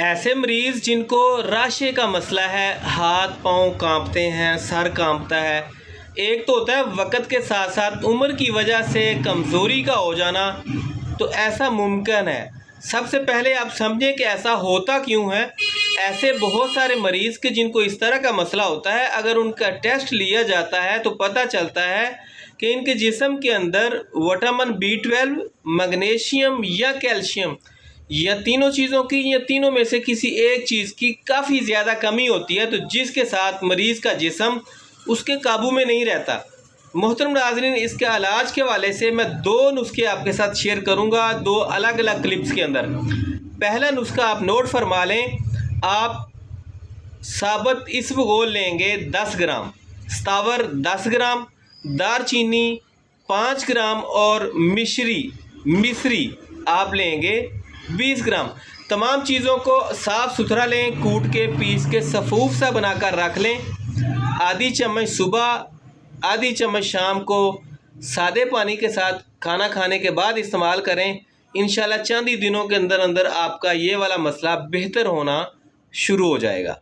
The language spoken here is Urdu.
ایسے مریض جن کو راشے کا مسئلہ ہے، ہاتھ پاؤں کانپتے ہیں، سر کانپتا ہے، ایک تو ہوتا ہے وقت کے ساتھ ساتھ عمر کی وجہ سے کمزوری کا ہو جانا، تو ایسا ممکن ہے۔ سب سے پہلے آپ سمجھیں کہ ایسا ہوتا کیوں ہے۔ ایسے بہت سارے مریض کے جن کو اس طرح کا مسئلہ ہوتا ہے، اگر ان کا ٹیسٹ لیا جاتا ہے تو پتہ چلتا ہے کہ ان کے جسم کے اندر وٹامن B12، میگنیشیم یا کیلشیم یا تینوں چیزوں کی یا تینوں میں سے کسی ایک چیز کی کافی زیادہ کمی ہوتی ہے، تو جس کے ساتھ مریض کا جسم اس کے قابو میں نہیں رہتا۔ محترم ناظرین، اس کے علاج کے حوالے سے میں 2 نسخے آپ کے ساتھ شیئر کروں گا 2 الگ الگ کلپس کے اندر۔ پہلا نسخہ آپ نوٹ فرما لیں، آپ ثابت اسبغول لیں گے 10 گرام، ستاور 10 گرام، دار چینی 5 گرام اور مصری آپ لیں گے 20 گرام۔ تمام چیزوں کو صاف ستھرا لیں، کوٹ کے پیس کے صفوف سا بنا کر رکھ لیں۔ آدھی چمچ صبح، آدھی چمچ شام کو سادے پانی کے ساتھ کھانا کھانے کے بعد استعمال کریں۔ انشاءاللہ چند ہی دنوں کے اندر آپ کا یہ والا مسئلہ بہتر ہونا شروع ہو جائے گا۔